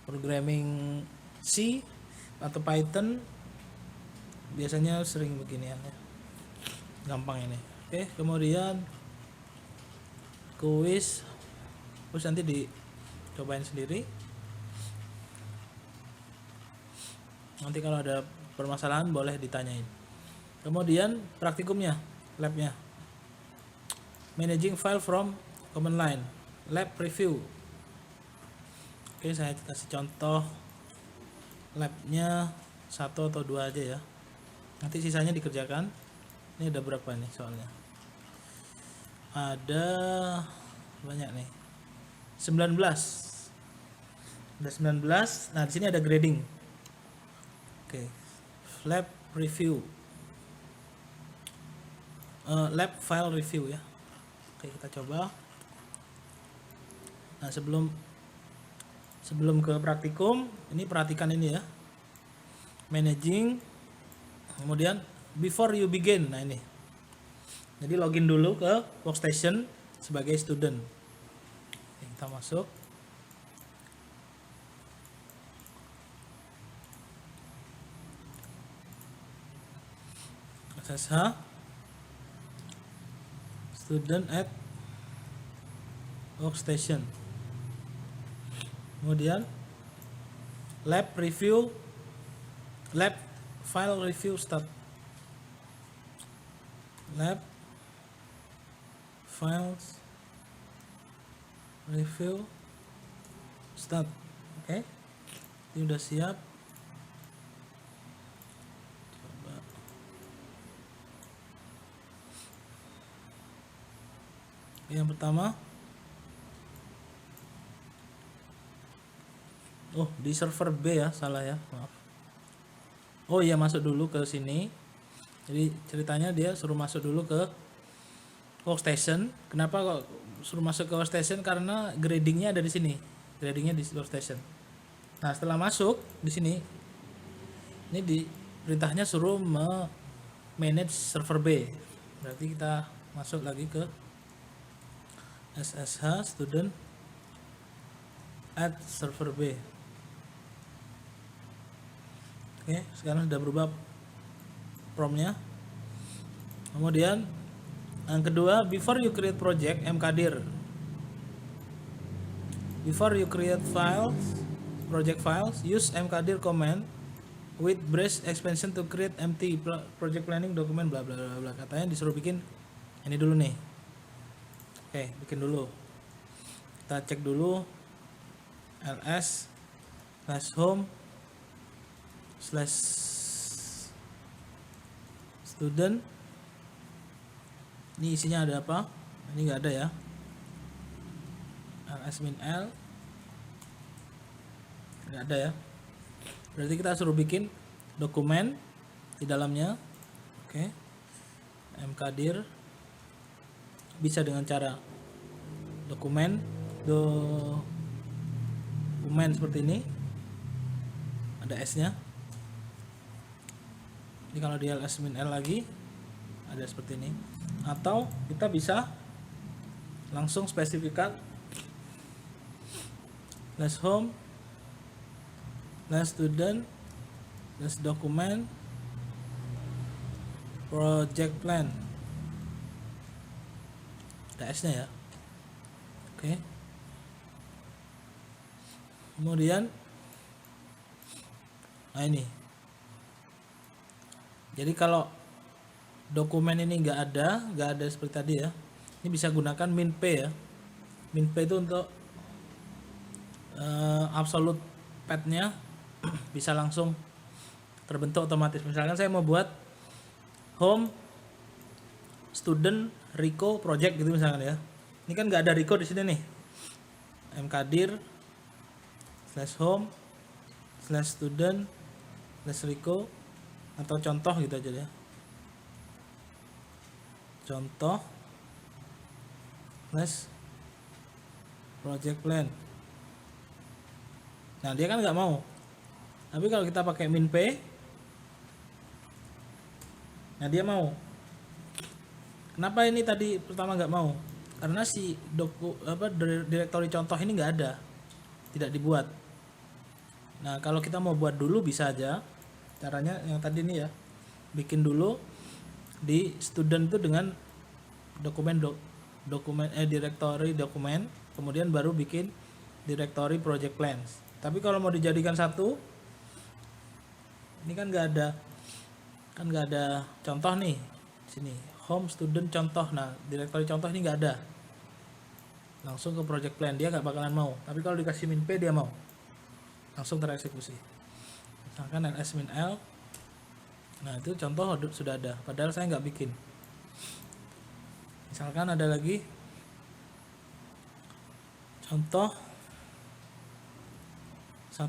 [SPEAKER 1] Programming C atau Python biasanya sering beginian ya. Gampang ini. Oke, kemudian kuis nanti dicobain sendiri. Nanti kalau ada permasalahan boleh ditanyain. Kemudian praktikumnya, labnya, managing file from command line, lab review. Oke, saya kasih contoh labnya 1 atau 2 aja ya, nanti sisanya dikerjakan. Ini ada berapa nih soalnya, ada banyak nih, 19. Ada 19. Nah di sini ada grading. Oke, lab review, lab file review ya. Oke, kita coba. Nah sebelum ke praktikum, ini perhatikan ini ya, managing, kemudian before you begin. Nah ini, jadi login dulu ke workstation sebagai student. Oke, kita masuk. SSH student at workstation, kemudian lab review, lab file review start, lab files review start. Oke, ini udah siap. Coba yang pertama, oh di server B ya, salah ya, maaf. Oh iya, masuk dulu ke sini, Jadi ceritanya dia suruh masuk dulu ke workstation. Kenapa kok suruh masuk ke workstation? Karena gradingnya ada di sini, gradingnya di workstation. Nah setelah masuk di sini, ini di perintahnya suruh manage server B. Berarti kita masuk lagi ke SSH student add server B. Oke, sekarang sudah berubah promnya. Kemudian yang kedua, before you create project mkdir, before you create files, project files, use mkdir command with brace expansion to create empty project planning document bla bla bla bla. Katanya disuruh bikin ini dulu nih. Oke, bikin dulu. Kita cek dulu ls/home/ student. Ini isinya ada apa? Ini nggak ada ya. ls-l nggak ada ya. Berarti kita suruh bikin dokumen di dalamnya. Oke. mkdir bisa dengan cara dokumen seperti ini. Ada s-nya. Ini kalau di ls-l lagi ada seperti ini. Atau kita bisa langsung spesifikan /home/ student /document project plan. Ada s-nya ya. Oke. Kemudian nah ini. Jadi kalau dokumen ini nggak ada seperti tadi ya. Ini bisa gunakan min-p ya. Min-p itu untuk absolute path-nya bisa langsung terbentuk otomatis. Misalkan saya mau buat home student Rico project gitu misalkan ya. Ini kan nggak ada Rico di sini nih. mkdir /home/ student /Rico atau contoh gitu aja ya. Contoh project plan. Nah dia kan nggak mau. Tapi kalau kita pakai min-p, nah dia mau. Kenapa ini tadi pertama nggak mau? Karena si direktori contoh ini nggak ada, tidak dibuat. Nah kalau kita mau buat dulu bisa aja. Caranya yang tadi nih ya, bikin dulu di student itu dengan directory dokumen, kemudian baru bikin directory project plans. Tapi kalau mau dijadikan satu, ini kan nggak ada contoh nih sini home student contoh. Nah directory contoh ini nggak ada, langsung ke project plan, dia nggak bakalan mau. Tapi kalau dikasih min-p dia mau, langsung tereksekusi. Misalkan ls-l, nah itu contoh sudah ada, padahal saya nggak bikin. Misalkan ada lagi contoh 1,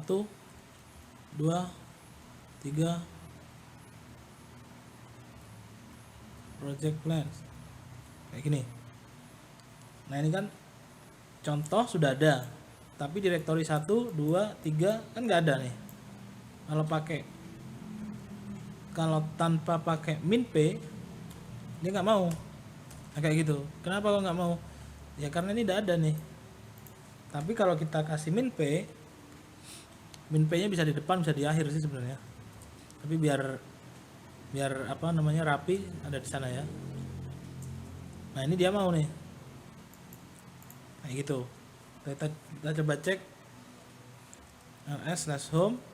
[SPEAKER 1] 2, 3 project plans kayak gini. Nah ini kan contoh sudah ada, tapi directory 1, 2, 3 kan nggak ada nih. Kalau tanpa pakai min-p dia nggak mau. Nah, kayak gitu. Kenapa kok nggak mau? Ya karena ini tidak ada nih. Tapi kalau kita kasih min-p, min-p-nya bisa di depan, bisa di akhir sih sebenarnya. Tapi biar rapi ada di sana ya. Nah ini dia mau nih. Kayak gitu. Kita coba cek ls/home/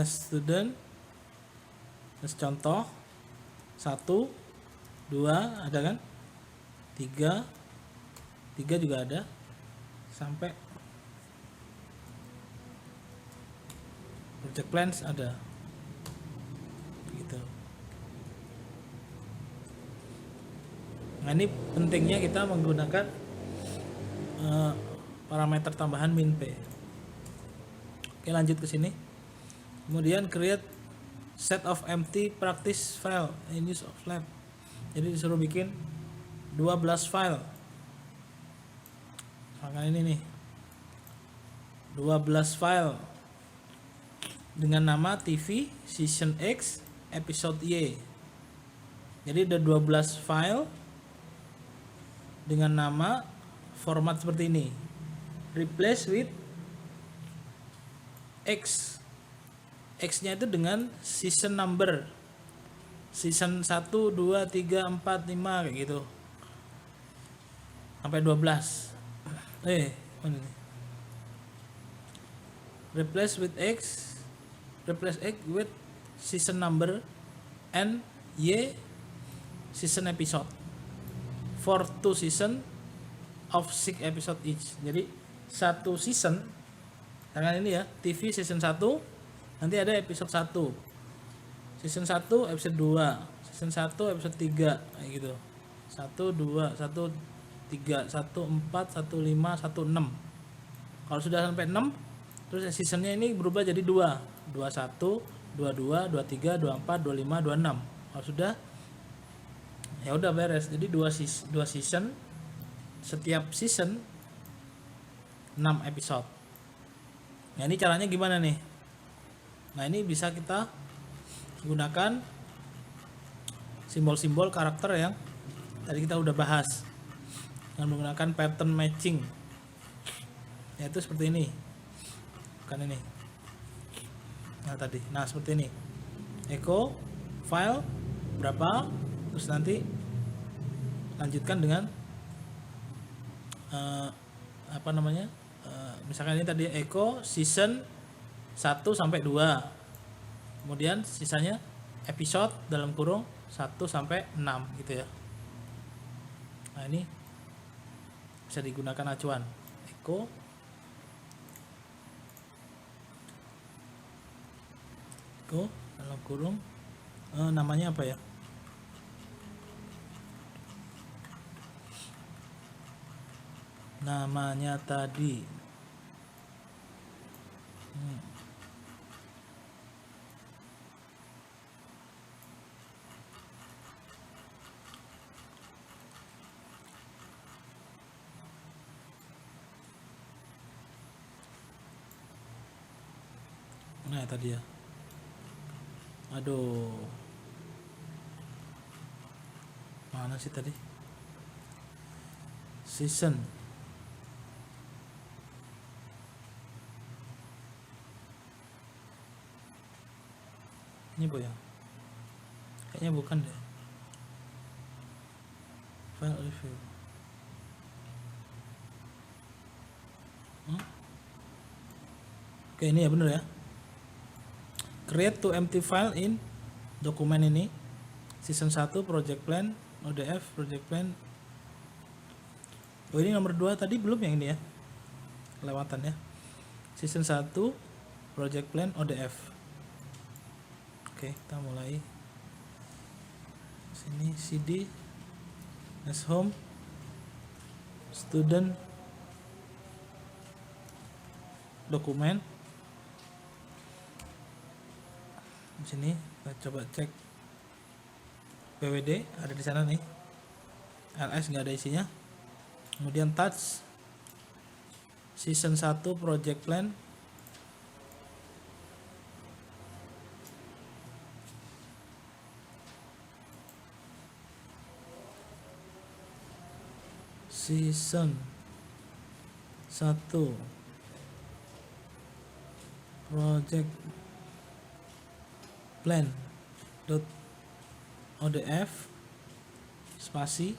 [SPEAKER 1] student contoh 1, 2 ada kan, 3 juga ada, sampai project plans ada gitu. Nah ini pentingnya kita menggunakan parameter tambahan min-p. Oke lanjut ke sini. Kemudian create set of empty practice file in use of lab. Jadi disuruh bikin 12 file. Misalkan ini nih, 12 file dengan nama TV Season X Episode Y. Jadi ada 12 file dengan nama format seperti ini. Replace with X. X-nya itu dengan season number. Season 1, 2, 3, 4, 5 kayak gitu. Sampai 12. Mana nih? Replace with X. Replace X with season number and Y season episode. For 2 season of 6 episode each. Jadi satu season, tangan ini ya, TV season 1, nanti ada episode 1. Season 1 episode 2, season 1 episode 3 kayak gitu. 1 2 1 3 1 4 1 5 1 6. Kalau sudah sampai 6, terus seasonnya ini berubah jadi 2, 21, 22, 23, 24, 25, 26. Kalau sudah, ya udah beres. Jadi 2 season, setiap season 6 episode. Nah, ini caranya gimana nih? Nah, ini bisa kita gunakan simbol-simbol karakter yang tadi kita udah bahas dengan menggunakan pattern matching, yaitu seperti ini, bukan ini. Nah, seperti ini. Echo file berapa, terus nanti lanjutkan dengan misalkan ini tadi echo season 1 sampai 2, kemudian sisanya episode dalam kurung 1 sampai 6 gitu ya. Nah, ini bisa digunakan acuan echo dalam kurung namanya apa ya, namanya tadi nah tadi ya, aduh mana sih tadi, season ini bu ya, kayaknya bukan deh, file review. Oke, ini ya bener ya, create to empty file in dokumen ini season 1 project plan ODF project plan. Oh, ini nomor 2 tadi belum yang ini ya, kelewatan ya, season 1 project plan ODF. Oke, kita mulai sini, CD as home student dokumen. Di sini kita coba cek PWD ada di sana nih, LS nggak ada isinya. Kemudian touch season 1 project plan, season 1 project plan .odf spasi,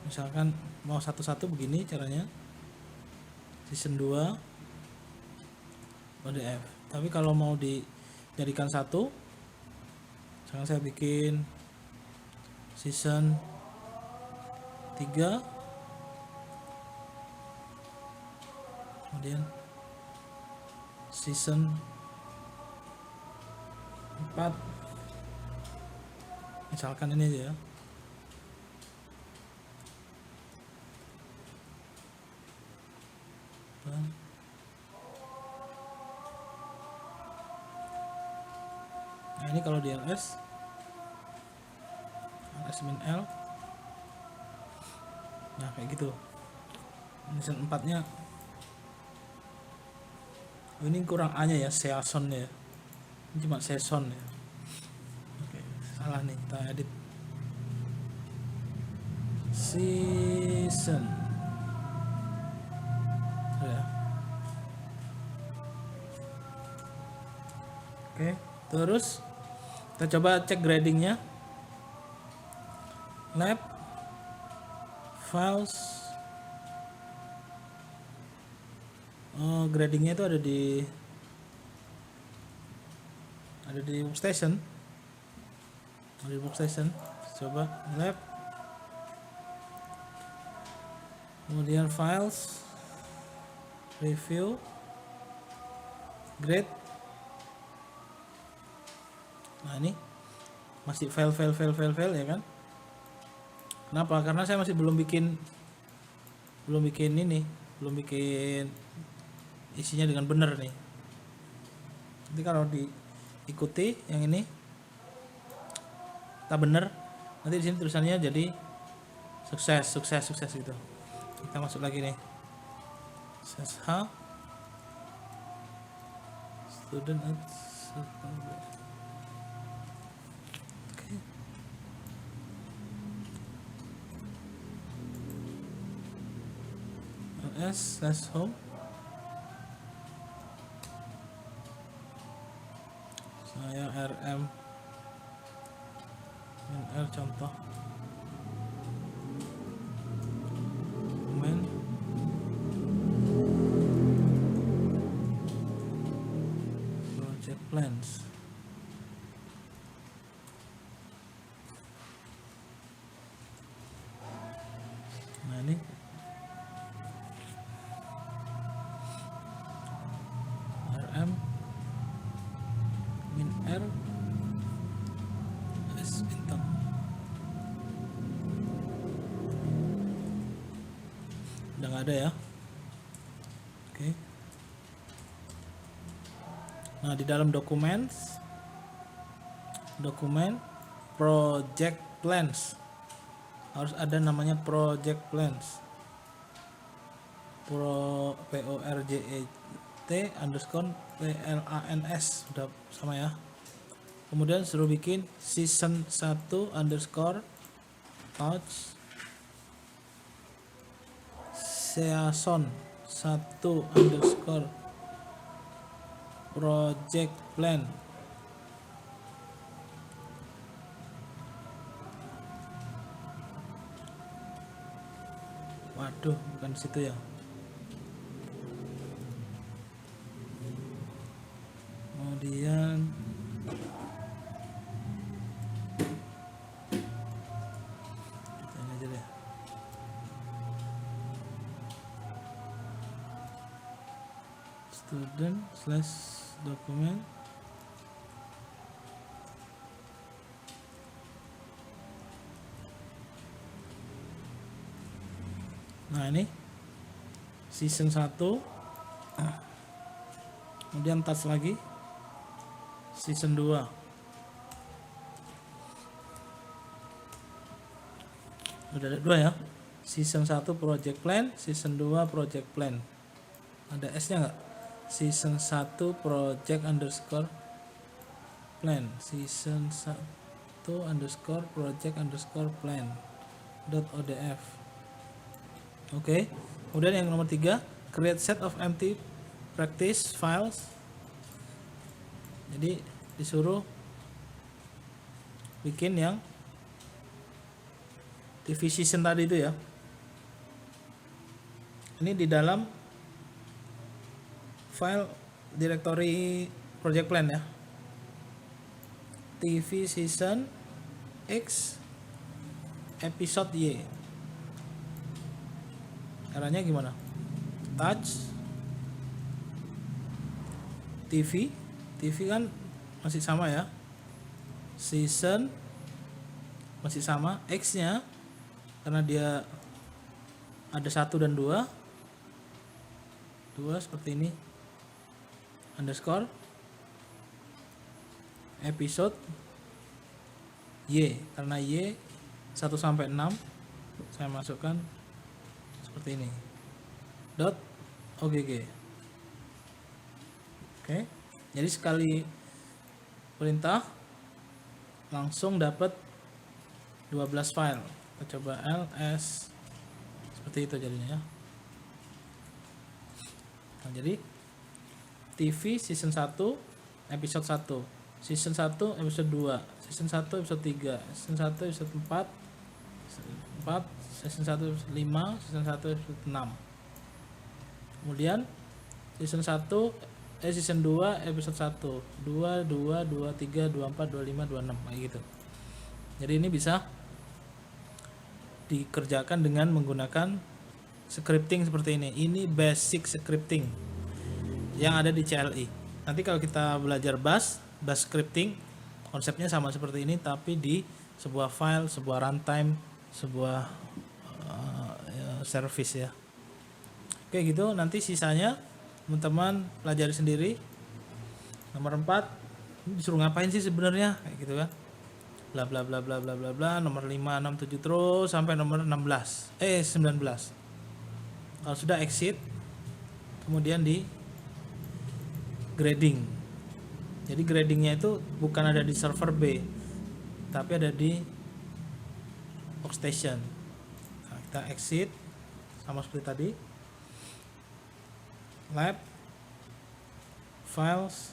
[SPEAKER 1] misalkan mau satu-satu begini caranya, season 2 ODF. Tapi kalau mau dijadikan satu, misalkan saya bikin season 3, kemudian season 4, misalkan ini aja ya. ini kalau di ls min L, nah kayak gitu. Season 4 nya ini kurang A nya ya, season ya, ini cuma season ya. Oke, salah nih, kita edit season ya. Oke, terus kita coba cek gradingnya. Lab files, gradingnya itu ada di workstation, coba lab, kemudian files, review, grade. Nah ini masih file ya kan. Kenapa? Karena saya masih belum bikin isinya dengan benar nih. Nanti kalau diikuti yang ini tak benar, nanti di sini tulisannya jadi sukses gitu. Kita masuk lagi nih, SH student at ls/home, saya rm -r contoh main project plans. Nah ini rm -r s bintang. Udah nggak ada ya. Oke. Nah di dalam dokumen project plans harus ada namanya project plans, project_plans udah sama ya. Kemudian suruh bikin season 1 underscore touch season 1 underscore project plan. Waduh, bukan situ ya. Kemudian ini aja deh. Student/document nah ini season 1, kemudian touch lagi season 2. Udah ada 2 ya, season 1 project plan, season 2 project plan. Ada S nya nggak? Season 1 project underscore plan, season 1 underscore project underscore plan .odf. Oke. Kemudian yang nomor 3, create set of empty practice files. Jadi disuruh bikin yang TV season tadi itu ya. Ini di dalam file directory project plan ya. TV season X episode Y. Caranya gimana? Touch TV kan masih sama ya. Season masih sama, X nya karena dia ada 1 dan 2 seperti ini, underscore episode Y, karena Y 1 sampai 6 saya masukkan seperti ini .ogg. Oke, jadi sekali perintah langsung dapat 12 file. Kita coba ls seperti itu jadinya ya. Nah, jadi TV season 1 episode 1, season 1 episode 2, season 1 episode 3, season 1 episode 4, season 1 episode 5, season 1 episode 6. Kemudian season 2 episode 1, 2, 2, 23, 24, 25, 26 kayak gitu. Jadi ini bisa dikerjakan dengan menggunakan scripting seperti ini. Ini basic scripting yang ada di CLI. Nanti kalau kita belajar bash scripting, konsepnya sama seperti ini tapi di sebuah file, sebuah runtime, sebuah service ya. Oke gitu, nanti sisanya teman-teman pelajari sendiri. Nomor 4 disuruh ngapain sih sebenarnya kayak gitu kan, bla bla bla bla bla bla bla. Nomor 5, 6, 7 terus sampai nomor 19. Kalau sudah exit, kemudian di grading. Jadi gradingnya itu bukan ada di server B, tapi ada di workstation. Nah, kita exit sama seperti tadi. Lab, files,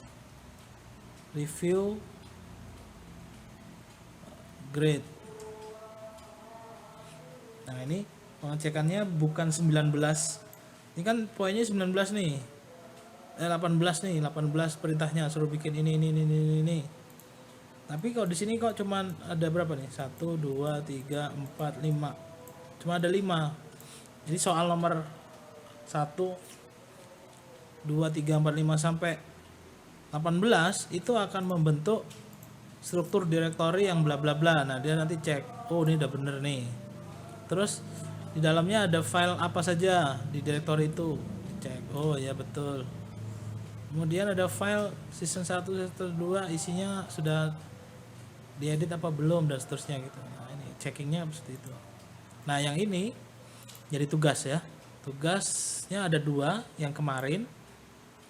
[SPEAKER 1] review, grade. Nah ini pengecekannya bukan 19. Ini kan poinnya 19 nih. 18 nih, 18 perintahnya suruh bikin ini. Tapi kalau di sini kok cuman ada berapa nih? 1 2 3 4 5. Cuma ada 5. Jadi soal nomor 1 2 3 4 5 sampai 18 itu akan membentuk struktur direktori yang bla bla bla. Nah, dia nanti cek, oh ini udah bener nih. Terus di dalamnya ada file apa saja di direktori itu. Cek, oh ya betul. Kemudian ada file season 1 season 2 isinya sudah diedit apa belum dan seterusnya gitu. Nah, ini checkingnya seperti itu. Nah, yang ini jadi tugas ya. Tugasnya ada 2, yang kemarin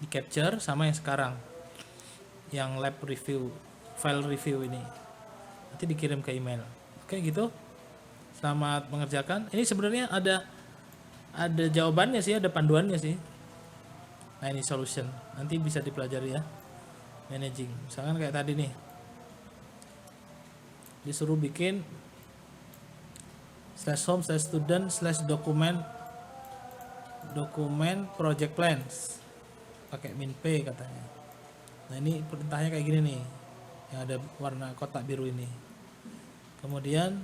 [SPEAKER 1] di capture sama yang sekarang. Yang lab review, file review ini. Nanti dikirim ke email. Oke gitu. Selamat mengerjakan. Ini sebenarnya ada jawabannya sih, ada panduannya sih. Nah, ini solution. Nanti bisa dipelajari ya. Managing. Misalkan kayak tadi nih. Disuruh bikin /home/student/dokumen project plans. Pakai min P katanya. Nah, ini perintahnya kayak gini nih. Yang ada warna kotak biru ini. Kemudian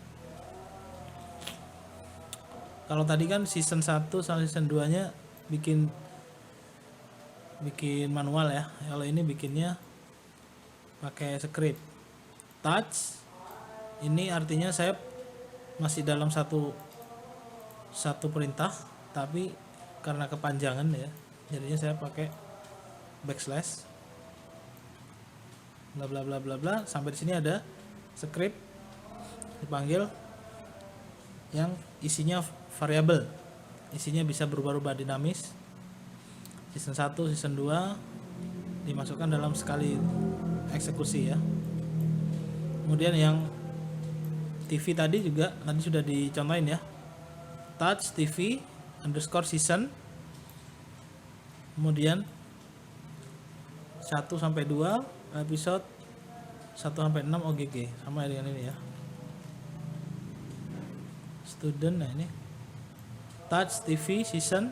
[SPEAKER 1] kalau tadi kan season 1 sama season 2-nya bikin manual ya. Kalau ini bikinnya pakai script. Touch ini artinya saya masih dalam satu perintah, tapi karena kepanjangan ya, jadinya saya pakai backslash bla bla bla bla bla sampai di sini ada script dipanggil yang isinya variabel, isinya bisa berubah-ubah dinamis. Season 1, season 2 dimasukkan dalam sekali eksekusi ya. Kemudian yang TV tadi juga nanti sudah dicontohin ya. Touch TV underscore season, kemudian 1 sampai 2 episode 1 sampai 6 OGG, sama dengan ini ya. Student, nah ini touch TV season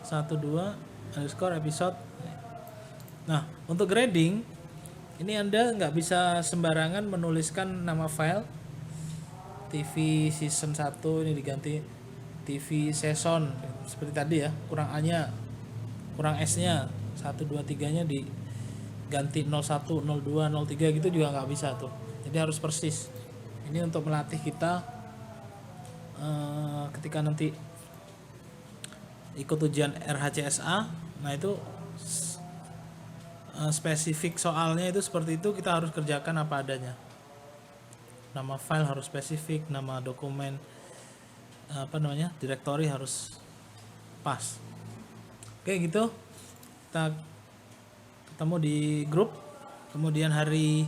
[SPEAKER 1] 1 2 underscore episode. Nah, untuk grading ini Anda nggak bisa sembarangan menuliskan nama file TV season 1 ini diganti TV season seperti tadi ya, kurang A-nya, kurang S-nya, 1 2 3-nya diganti 01 02 03 gitu juga nggak bisa tuh. Jadi harus persis. Ini untuk melatih kita ketika nanti ikut ujian RHCSA. Nah itu spesifik soalnya itu seperti itu, kita harus kerjakan apa adanya. Nama file harus spesifik, nama dokumen direktori harus pas. Oke gitu, kita ketemu di grup. Kemudian hari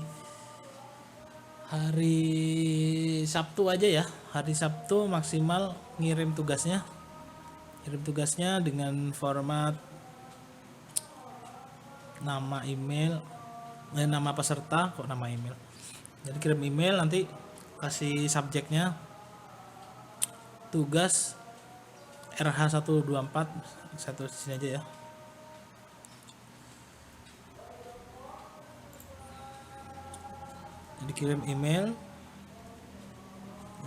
[SPEAKER 1] Sabtu aja ya, hari Sabtu maksimal ngirim tugasnya dengan format nama email, nama peserta, kok nama email. Jadi kirim email, nanti kasih subjeknya tugas RH124, satu di sini aja ya. Jadi kirim email,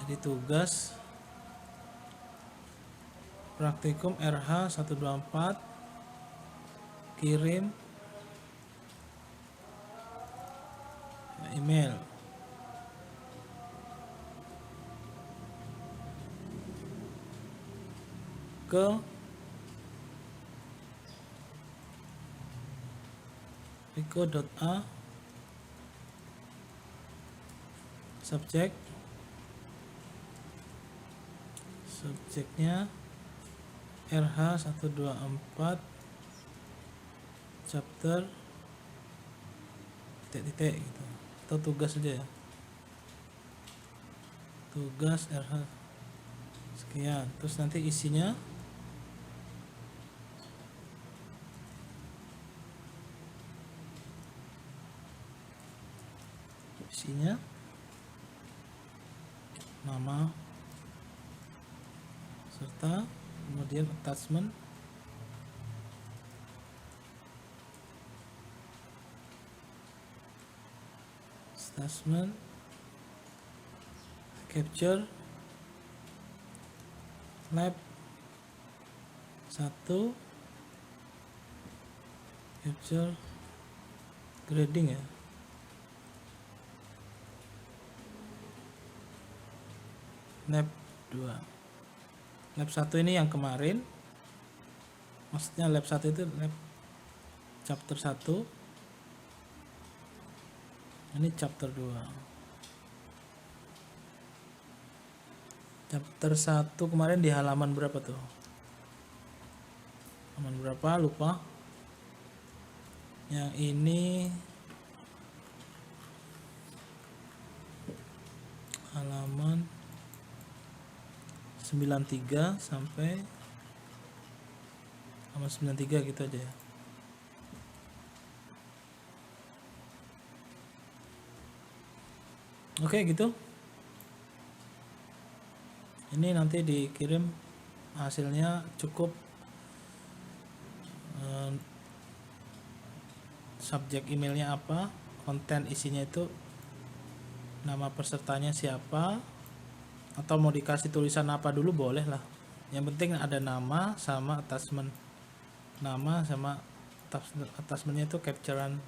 [SPEAKER 1] jadi tugas praktikum RH124, kirim email. Ke Riko.a, subjeknya RH124 chapter titik gitu, atau tugas aja ya, tugas RH sekian. Terus nanti isinya nama serta kemudian attachment, capture lab 1, capture grading ya, lab 2. Lab 1 ini yang kemarin, maksudnya lab 1 itu lab chapter 1, ini chapter 2. Chapter 1 kemarin di halaman berapa tuh? Halaman berapa? Lupa. Yang ini halaman 93 sampai halaman 93 gitu aja ya. Oke gitu. Ini nanti dikirim hasilnya, cukup subjek emailnya apa, konten isinya itu nama pesertanya siapa, atau mau dikasih tulisan apa dulu boleh lah, yang penting ada nama sama attachment. Nama sama attachmentnya itu capturean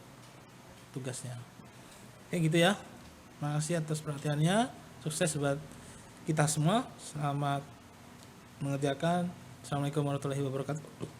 [SPEAKER 1] tugasnya. Kayak gitu ya. Makasih atas perhatiannya, sukses buat kita semua, selamat mengerjakan. Assalamualaikum warahmatullahi wabarakatuh.